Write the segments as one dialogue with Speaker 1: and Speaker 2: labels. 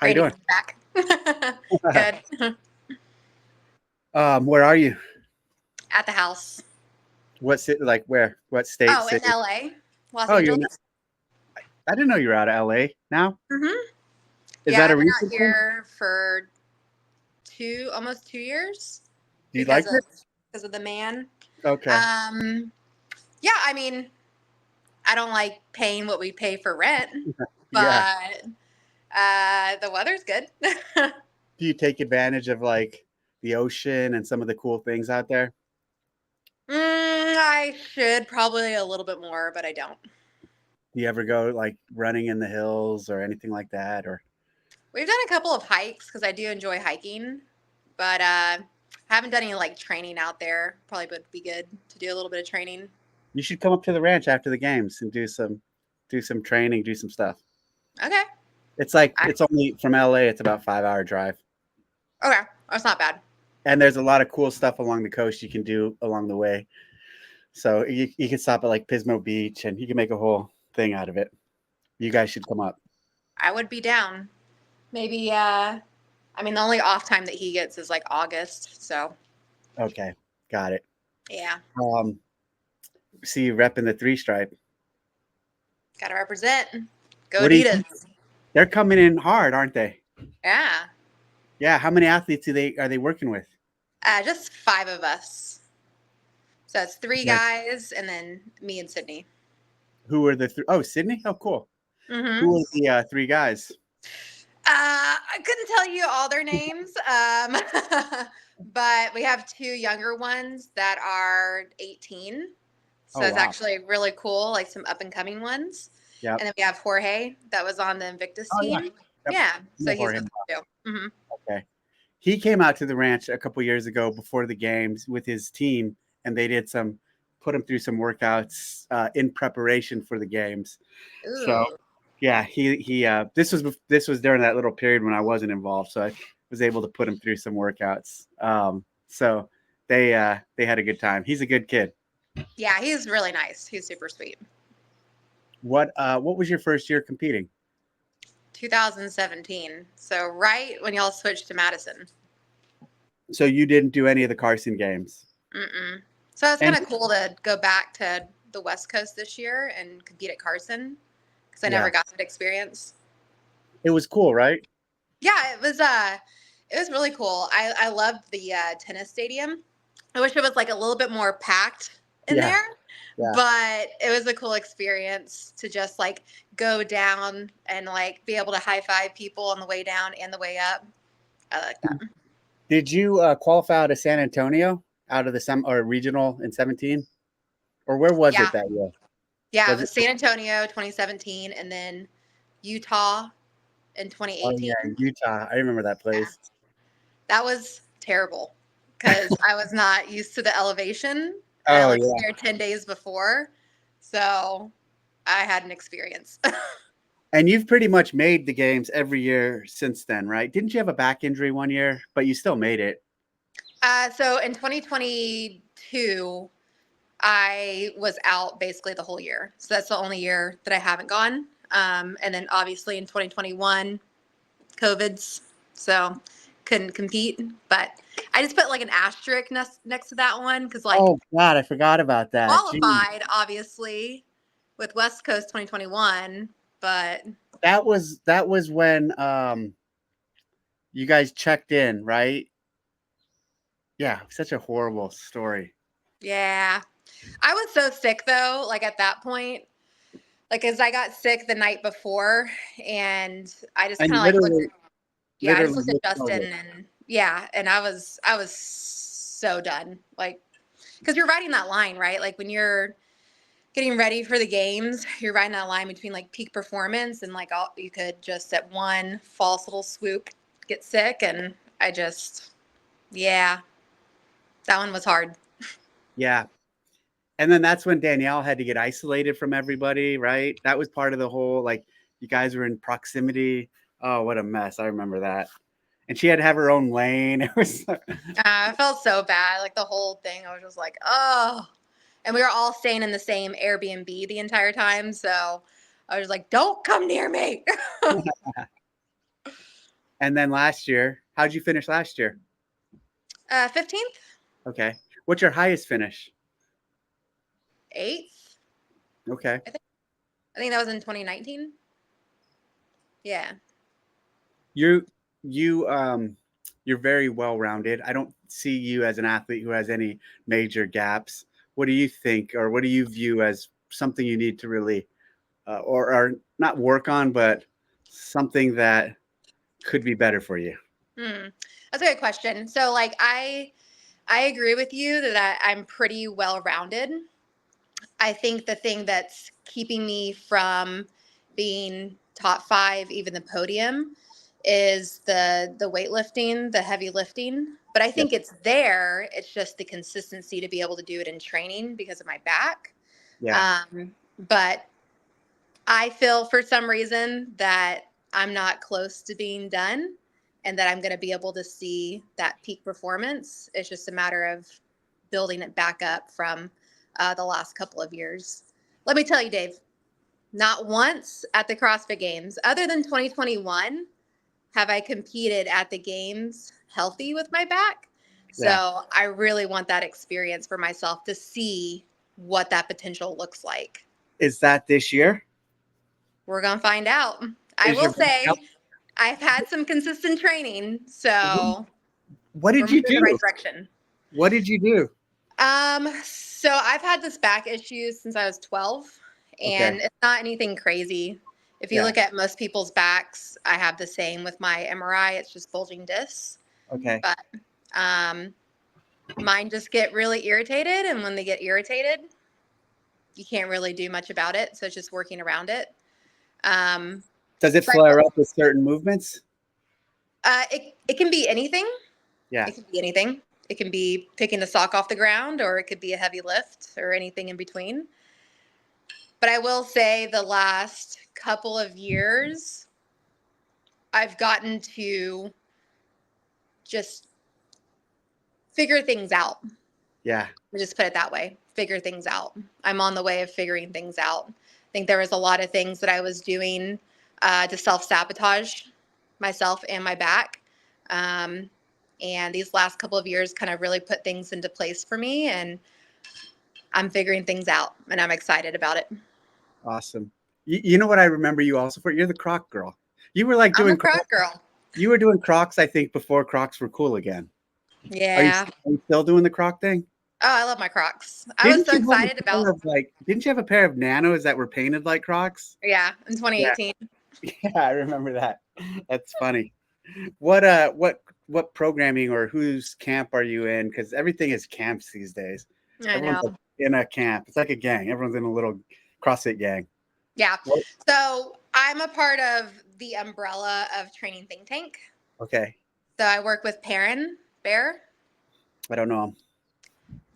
Speaker 1: How you
Speaker 2: Ready to
Speaker 1: doing?
Speaker 2: be back. Good.
Speaker 1: Where are you?
Speaker 2: At the house.
Speaker 1: What city? Like where? What state,
Speaker 2: Oh, in
Speaker 1: city?
Speaker 2: LA, Los
Speaker 1: Oh, you're.
Speaker 2: Angeles.
Speaker 1: I didn't know you were out of LA now.
Speaker 2: hmm
Speaker 1: Is
Speaker 2: Yeah,
Speaker 1: that a
Speaker 2: I've been out
Speaker 1: recent thing?
Speaker 2: here for almost 2 years
Speaker 1: Do you
Speaker 2: because
Speaker 1: like
Speaker 2: of
Speaker 1: it?
Speaker 2: the man.
Speaker 1: Okay.
Speaker 2: Um, yeah, I mean, I don't like paying what we pay for rent,
Speaker 1: Yeah.
Speaker 2: but the weather's good.
Speaker 1: Do you take advantage of like the ocean and some of the cool things out there?
Speaker 2: I should probably a little bit more, but I don't.
Speaker 1: Do you ever go like running in the hills or anything like that? Or
Speaker 2: We've done a couple of hikes because I do enjoy hiking, but haven't done any like training out there. Probably would be good to do a little bit of training.
Speaker 1: you should come up to the ranch after the games and do some training, do some stuff.
Speaker 2: Okay.
Speaker 1: It's like
Speaker 2: I,
Speaker 1: it's only from LA. It's about 5 hour drive,
Speaker 2: okay. That's not bad.
Speaker 1: and there's a lot of cool stuff along the coast you can do along the way. So you can stop at like Pismo Beach and you can make a whole thing out of it. You guys should come up.
Speaker 2: I would be down. Maybe, I mean, the only off time that he gets is like August. So,
Speaker 1: Okay, got it.
Speaker 2: yeah,
Speaker 1: Um, See you repping the three stripe.
Speaker 2: got to represent. Go
Speaker 1: What do you think?
Speaker 2: Adidas.
Speaker 1: They're coming in hard, aren't they?
Speaker 2: Yeah.
Speaker 1: Yeah. How many athletes are they working with?
Speaker 2: Just five of us. So it's three
Speaker 1: Like,
Speaker 2: guys and then me and Sydney.
Speaker 1: who are the three? Oh, Sydney. Oh, cool.
Speaker 2: Mm-hmm.
Speaker 1: Who are the three guys?
Speaker 2: I couldn't tell you all their names, but we have two younger ones that are 18. So
Speaker 1: Oh,
Speaker 2: it's
Speaker 1: wow.
Speaker 2: actually really cool, like some up and coming ones.
Speaker 1: Yep.
Speaker 2: And then we have Jorge that was on the Invictus
Speaker 1: Oh, yeah.
Speaker 2: team.
Speaker 1: Yep.
Speaker 2: Yeah,
Speaker 1: I
Speaker 2: so
Speaker 1: know
Speaker 2: he's
Speaker 1: Jorge.
Speaker 2: with us too.
Speaker 1: Okay. He came out to the ranch a couple years ago before the games with his team, and they put him through some workouts in preparation for the games. So
Speaker 2: Ooh,
Speaker 1: yeah, he this was during that little period when I wasn't involved, so I was able to put him through some workouts. So they had a good time. He's a good kid.
Speaker 2: yeah, he's really nice. He's super sweet.
Speaker 1: What was your first year competing?
Speaker 2: 2017. So right when y'all switched to Madison.
Speaker 1: So you didn't do any of the Carson games,
Speaker 2: Mm-mm. So it's kind
Speaker 1: and
Speaker 2: of cool to go back to the West Coast this year and compete at Carson because I
Speaker 1: yeah,
Speaker 2: never got that experience.
Speaker 1: it was cool, right?
Speaker 2: Yeah, it was really cool. I loved the tennis stadium. I wish it was like a little bit more packed in
Speaker 1: Yeah,
Speaker 2: there,
Speaker 1: yeah.
Speaker 2: but it was a cool experience to just like go down and like be able to high five people on the way down and the way up. I like that.
Speaker 1: Did you qualify out of San Antonio out of the or regional in 17? Or where was
Speaker 2: Yeah.
Speaker 1: it that year?
Speaker 2: Yeah, it
Speaker 1: Was it?
Speaker 2: was San Antonio 2017 and then Utah in
Speaker 1: Oh
Speaker 2: 2018.
Speaker 1: yeah, Utah. I remember that
Speaker 2: Yeah.
Speaker 1: place.
Speaker 2: That was terrible because I was not used to the elevation and I
Speaker 1: Oh
Speaker 2: lived
Speaker 1: yeah.
Speaker 2: there 10 days before. So I had an experience.
Speaker 1: And you've pretty much made the games every year since then, right? Didn't you have a back injury one year, but you still made it?
Speaker 2: So in 2022, I was out basically the whole year. So that's the only year that I haven't gone. And then obviously in 2021, COVID's. So couldn't compete. But I just put like an asterisk next to that one because like
Speaker 1: Oh God, I forgot about that. Gee,
Speaker 2: qualified obviously with West Coast 2021, but
Speaker 1: that was when you guys checked in, right? Yeah, such a horrible story.
Speaker 2: yeah. I was so sick though, like at that point, like as I got sick the night before and I just kind
Speaker 1: And
Speaker 2: of like looked at, yeah, I just
Speaker 1: literally
Speaker 2: looked at
Speaker 1: with
Speaker 2: Justin
Speaker 1: COVID.
Speaker 2: and yeah, and I was so done. Like cuz you're riding that line, right? Like when you're getting ready for the games, you're riding that line between like peak performance and like all you could just at one false little swoop get sick and I just yeah, that one was hard.
Speaker 1: Yeah. And then that's when Danielle had to get isolated from everybody, right? That was part of the whole like you guys were in proximity. Oh, what a mess. I remember that. And she had to have her own lane. It was
Speaker 2: I felt so bad. Like the whole thing, I was just like, oh. And we were all staying in the same Airbnb the entire time. So I was like, don't come near me.
Speaker 1: And then last year, how'd you finish last year?
Speaker 2: 15th,
Speaker 1: Okay. What's your highest finish?
Speaker 2: 8th.
Speaker 1: Okay.
Speaker 2: I think that was in 2019. Yeah.
Speaker 1: You you're very well rounded. I don't see you as an athlete who has any major gaps. What do you think, or what do you view as something you need to really, or not work on, but something that could be better for you?
Speaker 2: Hmm. That's a good question. So like I agree with you that I'm pretty well rounded. I think the thing that's keeping me from being top five, even the podium, is the weightlifting, the heavy lifting. But I
Speaker 1: Yep.
Speaker 2: think it's there. It's just the consistency to be able to do it in training because of my back.
Speaker 1: Yeah.
Speaker 2: But I feel for some reason that I'm not close to being done and that I'm going to be able to see that peak performance. It's just a matter of building it back up from the last couple of years. Let me tell you, Dave, not once at the CrossFit Games, other than 2021, have I competed at the games healthy with my back.
Speaker 1: Yeah.
Speaker 2: So I really want that experience for myself to see what that potential looks like.
Speaker 1: Is that this year?
Speaker 2: We're going to find out. I
Speaker 1: Is your
Speaker 2: will
Speaker 1: back
Speaker 2: say
Speaker 1: out?
Speaker 2: I've had some consistent training, so
Speaker 1: What
Speaker 2: we're
Speaker 1: did
Speaker 2: moving
Speaker 1: you
Speaker 2: in the right
Speaker 1: do?
Speaker 2: direction.
Speaker 1: What did you do?
Speaker 2: So I've had this back issue since I was 12,
Speaker 1: Okay.
Speaker 2: and it's not anything crazy. If you
Speaker 1: Yeah.
Speaker 2: look at most people's backs, I have the same with my MRI. It's just bulging discs,
Speaker 1: Okay.
Speaker 2: but um, mine just get really irritated, and when they get irritated, you can't really do much about it. So it's just working around it. Um,
Speaker 1: Does it
Speaker 2: but
Speaker 1: flare up with certain movements?
Speaker 2: it can be anything.
Speaker 1: Yeah.
Speaker 2: It can be anything. It can be picking a sock off the ground, or it could be a heavy lift, or anything in between. But I will say the last couple of years, I've gotten to just figure things out.
Speaker 1: Yeah.
Speaker 2: We'll just put it that way. Figure things out. I'm on the way of figuring things out. I think there was a lot of things that I was doing to self-sabotage myself and my back. Um, and these last couple of years kind of really put things into place for me. And I'm figuring things out, and I'm excited about it.
Speaker 1: Awesome. You know what I remember you also for? You're the Croc girl. You were like
Speaker 2: I'm a
Speaker 1: doing
Speaker 2: Croc girl.
Speaker 1: you were doing Crocs, I think, before Crocs were cool again.
Speaker 2: Yeah.
Speaker 1: Are you still doing the Croc thing?
Speaker 2: Oh, I love my Crocs. I was so excited about,
Speaker 1: Didn't you have a pair of Nanos that were painted like Crocs?
Speaker 2: yeah, in
Speaker 1: Yeah.
Speaker 2: 2018.
Speaker 1: Yeah, I remember that. That's funny. What programming or whose camp are you in? Because everything is camps these days.
Speaker 2: I
Speaker 1: Everyone's
Speaker 2: know.
Speaker 1: like in a camp. It's like a gang. Everyone's in a little CrossFit gang.
Speaker 2: Yeah.
Speaker 1: What?
Speaker 2: So I'm a part of the umbrella of Training Think Tank.
Speaker 1: Okay.
Speaker 2: So I work with Perrin Bear.
Speaker 1: I don't know.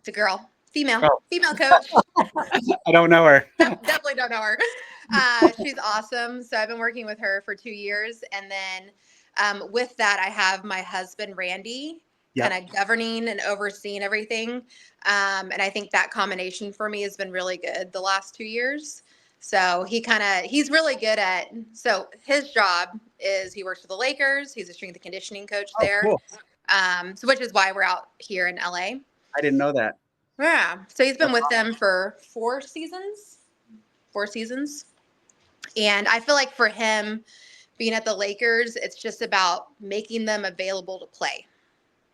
Speaker 2: It's a girl, female,
Speaker 1: Oh,
Speaker 2: female coach.
Speaker 1: I don't know her.
Speaker 2: Definitely don't know her. She's awesome. So I've been working with her for 2 years. And then with that, I have my husband, Randy, kind
Speaker 1: Yep.
Speaker 2: of governing and overseeing everything. And I think that combination for me has been really good the last 2 years. So he's really good at, so his job is he works for the Lakers. He's a strength and conditioning coach
Speaker 1: Oh,
Speaker 2: there.
Speaker 1: cool.
Speaker 2: So which is why we're out here in LA.
Speaker 1: I didn't know that.
Speaker 2: Yeah. So he's been
Speaker 1: That's
Speaker 2: with
Speaker 1: awesome.
Speaker 2: them for 4 seasons. 4 seasons. And I feel like for him being at the Lakers, it's just about making them available to play.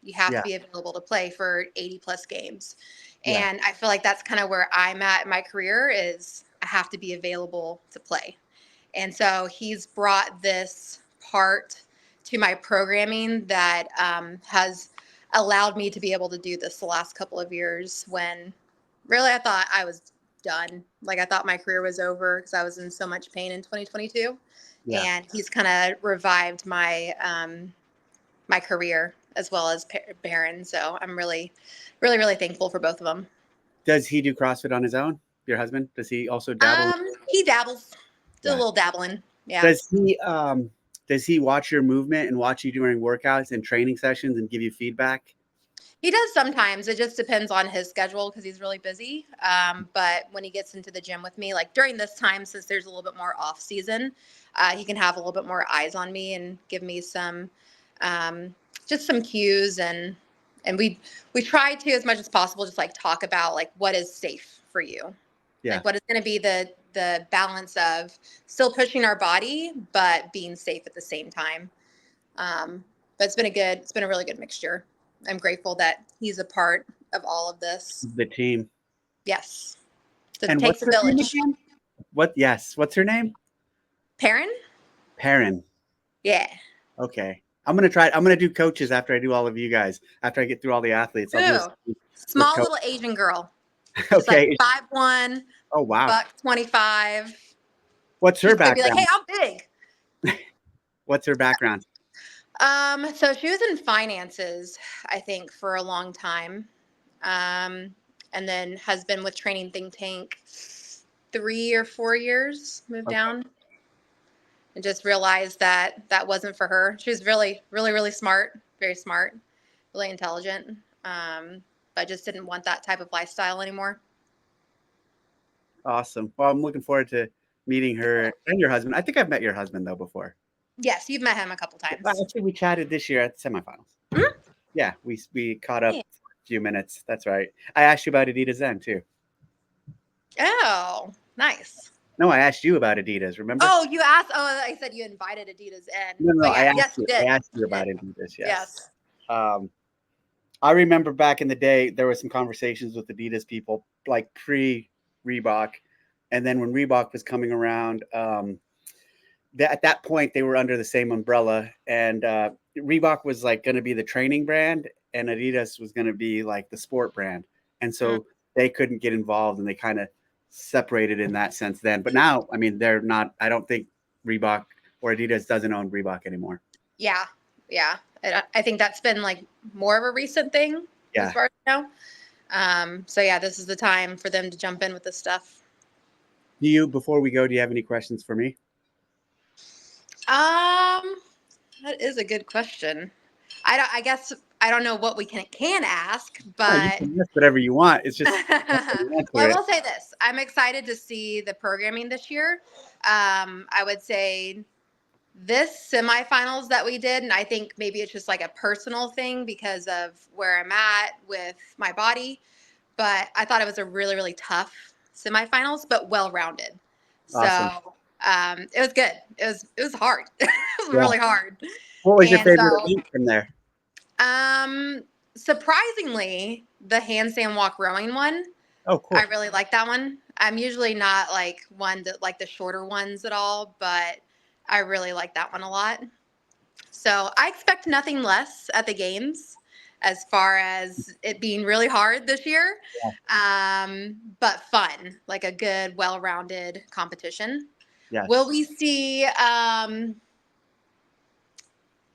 Speaker 2: You have to
Speaker 1: Yeah.
Speaker 2: be available to play for 80 plus games.
Speaker 1: Yeah.
Speaker 2: And I feel like that's kind of where I'm at in my career is I have to be available to play. And so he's brought this part to my programming that has allowed me to be able to do this the last couple of years when really I thought I was done. Like I thought my career was over because I was in so much pain in 2022.
Speaker 1: Yeah.
Speaker 2: And he's kind of revived my my career as well as Baron. So I'm really, really, really thankful for both of them.
Speaker 1: Does he do CrossFit on his own? Your husband? Does he also dabble?
Speaker 2: He dabbles, do a
Speaker 1: Yeah.
Speaker 2: little dabbling. Yeah.
Speaker 1: Does he watch your movement and watch you during workouts and training sessions and give you feedback?
Speaker 2: He does sometimes. It just depends on his schedule because he's really busy. But when he gets into the gym with me, like during this time, since there's a little bit more off season, he can have a little bit more eyes on me and give me some, just some cues. And we try to, as much as possible, just like talk about like what is safe for you.
Speaker 1: Yeah.
Speaker 2: Like what is going to be the balance of still pushing our body, but being safe at the same time. But it's been a really good mixture. I'm grateful that he's a part of all of this.
Speaker 1: The team.
Speaker 2: Yes. So it
Speaker 1: And
Speaker 2: takes
Speaker 1: what's
Speaker 2: a
Speaker 1: her name
Speaker 2: village.
Speaker 1: again? Yes. What's her name?
Speaker 2: Perrin?
Speaker 1: Perrin.
Speaker 2: Yeah.
Speaker 1: Okay. I'm going to try. I'm going to do coaches after I do all of you guys. After I get through all the athletes, I'll do
Speaker 2: Ooh.
Speaker 1: a with
Speaker 2: Small
Speaker 1: coach.
Speaker 2: little Asian girl. She's like
Speaker 1: Okay.
Speaker 2: 5'1",
Speaker 1: Oh, wow.
Speaker 2: $125.
Speaker 1: What's her
Speaker 2: She's gonna be like, hey,
Speaker 1: background?
Speaker 2: I'm big.
Speaker 1: What's her background?
Speaker 2: So she was in finances, I think, for a long time. And then has been with Training Think Tank 3 or 4 years, moved
Speaker 1: Okay.
Speaker 2: down. And just realized that that wasn't for her. She was really, really, really smart, very smart, really intelligent, but just didn't want that type of lifestyle anymore.
Speaker 1: Awesome. Well, I'm looking forward to meeting her and your husband. I think I've met your husband though before.
Speaker 2: Yes, you've met him a couple times.
Speaker 1: Actually, we chatted this year at the semifinals.
Speaker 2: Mhm.
Speaker 1: Yeah, we caught up
Speaker 2: Yeah.
Speaker 1: a few minutes. That's right. I asked you about Adidas then too.
Speaker 2: Oh, nice.
Speaker 1: No, I asked you about Adidas. Remember?
Speaker 2: Oh, you asked. Oh, I said you invited Adidas in.
Speaker 1: No,
Speaker 2: But
Speaker 1: I
Speaker 2: yeah,
Speaker 1: asked
Speaker 2: yes, you
Speaker 1: you. I
Speaker 2: did.
Speaker 1: asked you
Speaker 2: You
Speaker 1: about
Speaker 2: did.
Speaker 1: Adidas. Yes.
Speaker 2: Yes.
Speaker 1: I remember back in the day, there were some conversations with Adidas people, like pre Reebok, and then when Reebok was coming around, at that point they were under the same umbrella, and Reebok was like going to be the training brand, and Adidas was going to be like the sport brand, and so they couldn't get involved, and they kind of separated in that sense then. But now, I mean, they're not. I don't think Reebok or Adidas doesn't own Reebok anymore.
Speaker 2: Yeah. Yeah. I think that's been like more of a recent thing as
Speaker 1: Yeah.
Speaker 2: far as I know. So yeah, this is the time for them to jump in with this stuff.
Speaker 1: Before we go, do you have any questions for me?
Speaker 2: That is a good question. I guess I don't know what we can ask,
Speaker 1: Oh, you
Speaker 2: but
Speaker 1: can ask whatever you want. It's just
Speaker 2: well,
Speaker 1: answer
Speaker 2: I
Speaker 1: it.
Speaker 2: will say this. I'm excited to see the programming this year. I would say this semifinals that we did, and I think maybe it's just like a personal thing because of where I'm at with my body, but I thought it was a really, really tough semifinals, but well-rounded.
Speaker 1: Awesome.
Speaker 2: So it was good. It was hard. It was
Speaker 1: Yeah.
Speaker 2: really hard.
Speaker 1: What was your
Speaker 2: And
Speaker 1: favorite
Speaker 2: so
Speaker 1: meet from there?
Speaker 2: um, surprisingly, the handstand walk rowing one,
Speaker 1: Oh,
Speaker 2: I
Speaker 1: cool.
Speaker 2: really like that one. I'm usually not like one that like the shorter ones at all, but I really like that one a lot. So I expect nothing less at the games as far as it being really hard this year, but fun, like a good, well-rounded competition. Will
Speaker 1: Yes.
Speaker 2: we see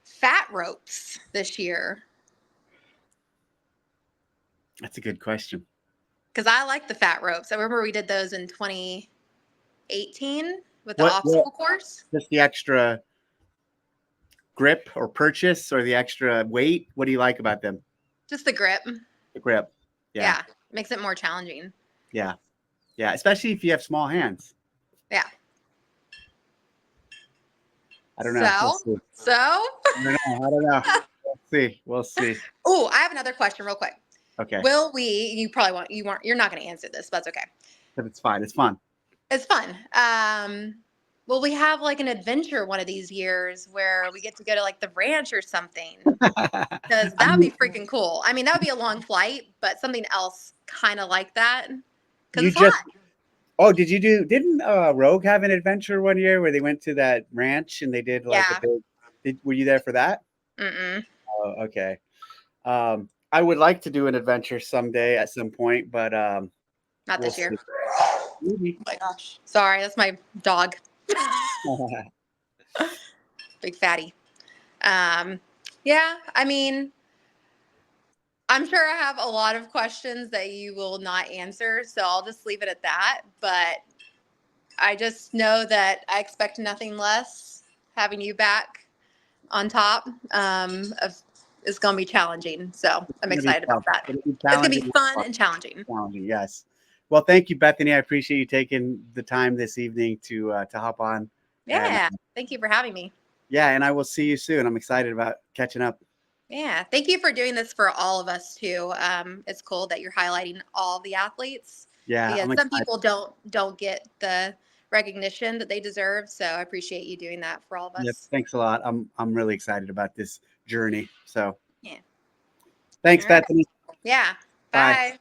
Speaker 2: fat ropes this year?
Speaker 1: That's a good question.
Speaker 2: Because I like the fat ropes. I remember we did those in 2018 with the
Speaker 1: What
Speaker 2: obstacle course.
Speaker 1: just the extra grip or purchase or the extra weight? What do you like about them?
Speaker 2: Just the grip.
Speaker 1: The grip. Yeah.
Speaker 2: Yeah. Makes it more challenging.
Speaker 1: Yeah. Yeah. Especially if you have small hands.
Speaker 2: Yeah.
Speaker 1: I don't know. We'll see.
Speaker 2: So.
Speaker 1: I don't know. We'll see. We'll see.
Speaker 2: Oh, I have another question real quick.
Speaker 1: Okay.
Speaker 2: Will we, you probably won't, you're not going to answer this, but that's okay.
Speaker 1: But it's fine. It's fun.
Speaker 2: It's fun. Will we have like an adventure one of these years where we get to go to like the ranch or something? Because that would be freaking cool. I mean, that would be a long flight, but something else kind of like that. Because
Speaker 1: you
Speaker 2: it's
Speaker 1: just
Speaker 2: hot.
Speaker 1: Oh, didn't Rogue have an adventure one year where they went to that ranch and they did like a
Speaker 2: Yeah.
Speaker 1: were you there for that?
Speaker 2: Mm-mm.
Speaker 1: Oh, okay. I would like to do an adventure someday at some point, but
Speaker 2: Not
Speaker 1: we'll
Speaker 2: this year.
Speaker 1: see. Maybe.
Speaker 2: Oh my gosh. Sorry, that's my dog. Big fatty. Yeah, I mean, I'm sure I have a lot of questions that you will not answer, so I'll just leave it at that. But I just know that I expect nothing less having you back on top of is going to be challenging. So I'm
Speaker 1: It's gonna be
Speaker 2: excited
Speaker 1: tough.
Speaker 2: about that.
Speaker 1: It'll be
Speaker 2: It's going to
Speaker 1: challenging.
Speaker 2: be fun and challenging.
Speaker 1: Challenging, yes. Well, thank you, Bethany. I appreciate you taking the time this evening to hop on. And
Speaker 2: Yeah. Thank you for having me.
Speaker 1: yeah, and I will see you soon. I'm excited about catching up.
Speaker 2: Yeah. Thank you for doing this for all of us too. It's cool that you're highlighting all the athletes
Speaker 1: Yeah,
Speaker 2: because
Speaker 1: I'm
Speaker 2: some
Speaker 1: excited.
Speaker 2: people don't get the recognition that they deserve. So I appreciate you doing that for all of
Speaker 1: Yep,
Speaker 2: us.
Speaker 1: thanks a lot. I'm really excited about this journey. So
Speaker 2: Yeah.
Speaker 1: thanks,
Speaker 2: All right.
Speaker 1: Bethany.
Speaker 2: Yeah.
Speaker 1: Bye.
Speaker 2: Bye.